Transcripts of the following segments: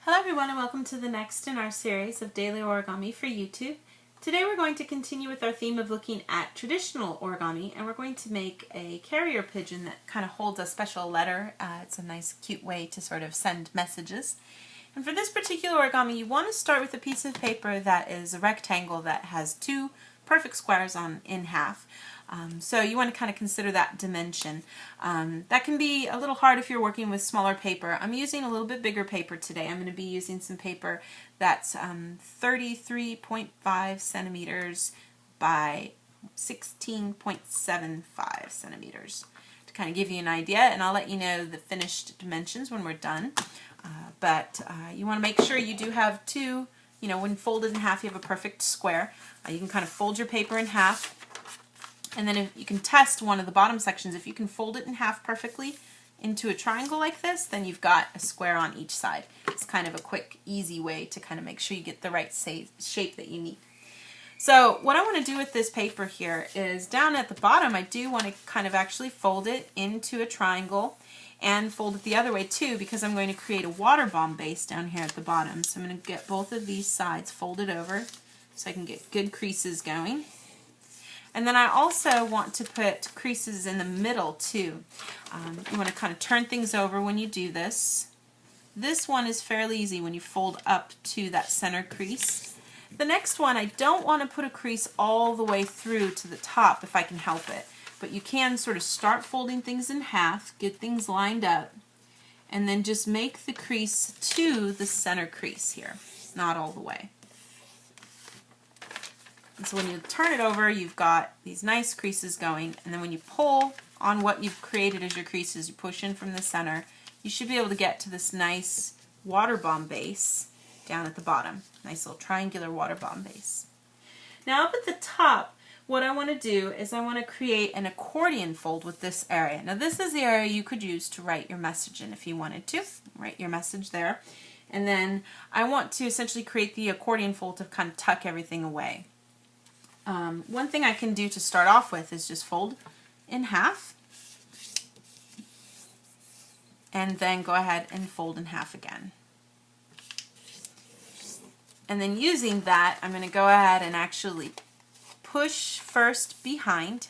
Hello everyone and welcome to the next in our series of daily origami for YouTube. Today we're going to continue with our theme of looking at traditional origami, and we're going to make a carrier pigeon that kind of holds a special letter. It's a nice cute way to sort of send messages. And for this particular origami you want to start with a piece of paper that is a rectangle that has two perfect squares in half. So you want to kind of consider that dimension. That can be a little hard if you're working with smaller paper. I'm using a little bit bigger paper today. I'm going to be using some paper that's 33.5 centimeters by 16.75 centimeters to kind of give you an idea, and I'll let you know the finished dimensions when we're done. But you want to make sure you do have two, when folded in half you have a perfect square. You can kind of fold your paper in half. And then if you can test one of the bottom sections, if you can fold it in half perfectly into a triangle like this, then you've got a square on each side. It's kind of a quick, easy way to kind of make sure you get the right shape that you need. So what I want to do with this paper here is down at the bottom, I do want to kind of actually fold it into a triangle and fold it the other way too, because I'm going to create a water bomb base down here at the bottom. So I'm going to get both of these sides folded over so I can get good creases going. And then I also want to put creases in the middle too. You want to kind of turn things over when you do this. This one is fairly easy when you fold up to that center crease. The next one, I don't want to put a crease all the way through to the top if I can help it. But you can sort of start folding things in half, get things lined up, and then just make the crease to the center crease here, not all the way. And so when you turn it over, you've got these nice creases going, and then when you pull on what you've created as your creases, you push in from the center, you should be able to get to this nice water bomb base down at the bottom. Nice little triangular water bomb base. Now up at the top, what I want to do is I want to create an accordion fold with this area. Now this is the area you could use to write your message in if you wanted to. Write your message there. And then I want to essentially create the accordion fold to kind of tuck everything away. One thing I can do to start off with is just fold in half and then go ahead and fold in half again. And then using that, I'm going to go ahead and actually push first behind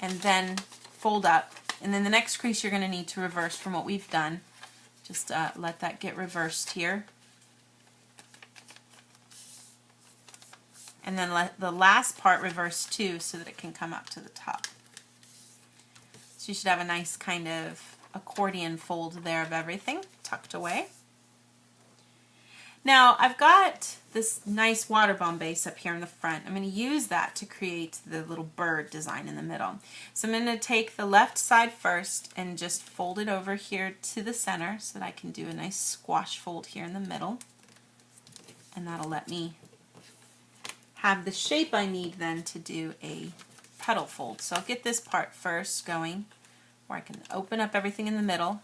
and then fold up. And then the next crease you're going to need to reverse from what we've done. Just let that get reversed here. And then let the last part reverse too so that it can come up to the top. So you should have a nice kind of accordion fold there of everything tucked away. Now I've got this nice water bomb base up here in the front. I'm going to use that to create the little bird design in the middle. So I'm going to take the left side first and just fold it over here to the center so that I can do a nice squash fold here in the middle. And that'll let me have the shape I need then to do a petal fold. So I'll get this part first going where I can open up everything in the middle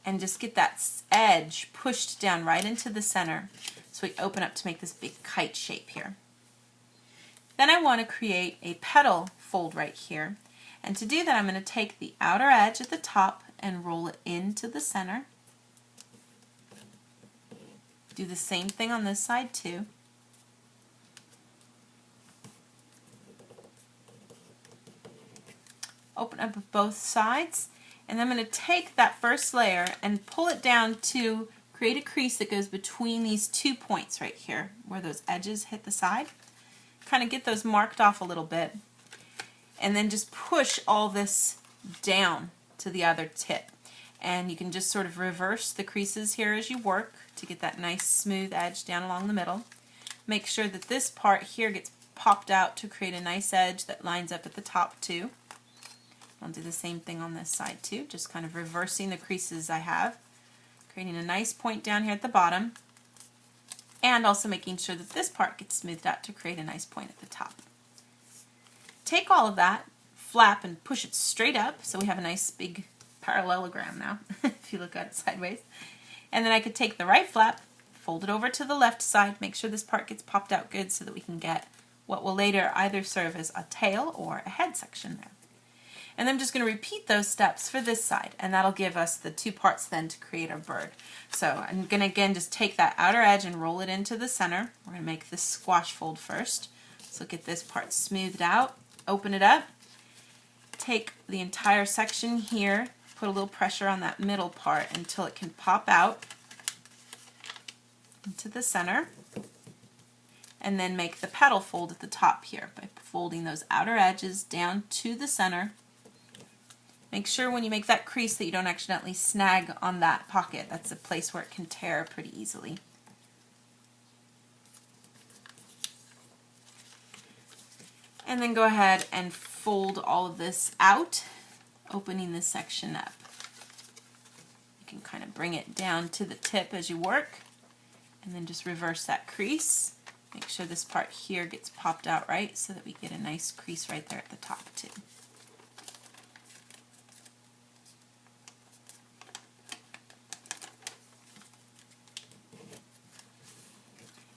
and just get that edge pushed down right into the center so we open up to make this big kite shape here. Then I want to create a petal fold right here, and to do that I'm going to take the outer edge at the top and roll it into the center. Do the same thing on this side too. Open up both sides, and I'm going to take that first layer and pull it down to create a crease that goes between these 2 points right here where those edges hit the side. Kind of get those marked off a little bit, and then just push all this down to the other tip. And you can just sort of reverse the creases here as you work to get that nice smooth edge down along the middle. Make sure that this part here gets popped out to create a nice edge that lines up at the top too. I'll do the same thing on this side too, just kind of reversing the creases I have, creating a nice point down here at the bottom, and also making sure that this part gets smoothed out to create a nice point at the top. Take all of that, flap, and push it straight up so we have a nice big parallelogram now, if you look at it sideways. And then I could take the right flap, fold it over to the left side, make sure this part gets popped out good so that we can get what will later either serve as a tail or a head section there. And I'm just going to repeat those steps for this side, and that'll give us the 2 parts then to create our bird. So I'm going to again just take that outer edge and roll it into the center. We're going to make this squash fold first. So get this part smoothed out, open it up, take the entire section here, put a little pressure on that middle part until it can pop out into the center, and then make the petal fold at the top here by folding those outer edges down to the center. Make sure when you make that crease that you don't accidentally snag on that pocket. That's a place where it can tear pretty easily. And then go ahead and fold all of this out, opening this section up. You can kind of bring it down to the tip as you work, and then just reverse that crease. Make sure this part here gets popped out right so that we get a nice crease right there at the top too.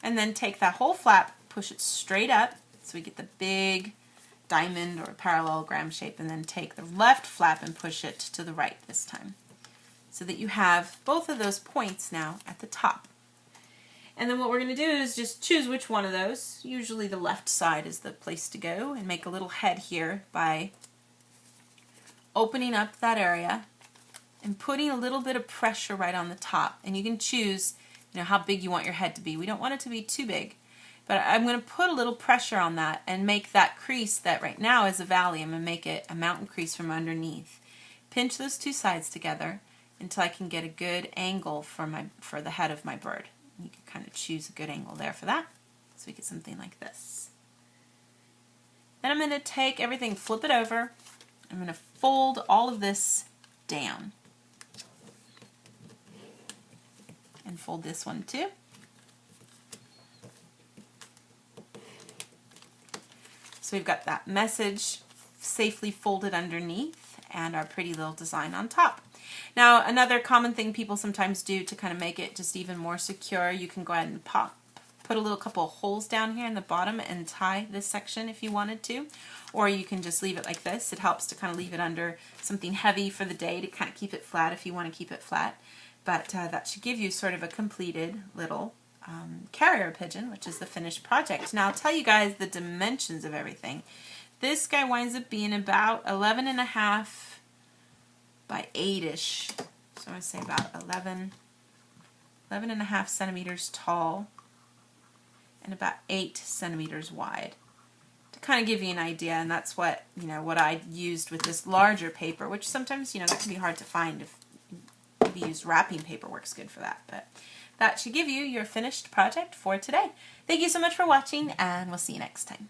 And then take that whole flap, push it straight up so we get the big diamond or parallelogram shape, and then take the left flap and push it to the right this time so that you have both of those points now at the top. And then what we're going to do is just choose which one of those. Usually the left side is the place to go, and make a little head here by opening up that area and putting a little bit of pressure right on the top. And you can choose, how big you want your head to be. We don't want it to be too big, but I'm going to put a little pressure on that and make that crease that right now is a valley. I'm going to make it a mountain crease from underneath. Pinch those 2 sides together until I can get a good angle for the head of my bird. You can kind of choose a good angle there for that, so we get something like this. Then I'm going to take everything, flip it over. I'm going to fold all of this down. And fold this one too. So we've got that message safely folded underneath and our pretty little design on top. Now, another common thing people sometimes do to kind of make it just even more secure, you can go ahead and put a little couple of holes down here in the bottom and tie this section if you wanted to, or you can just leave it like this. It helps to kind of leave it under something heavy for the day to kind of keep it flat if you want to keep it flat. But that should give you sort of a completed little carrier pigeon, which is the finished project. Now I'll tell you guys the dimensions of everything. This guy winds up being about 11.5 by 8-ish. So I would say about 11.5 centimeters tall and about 8 centimeters wide. To kind of give you an idea, and that's what what I used with this larger paper, which sometimes that can be hard to find. If maybe use wrapping paper works good for that, but that should give you your finished project for today. Thank you so much for watching, and we'll see you next time.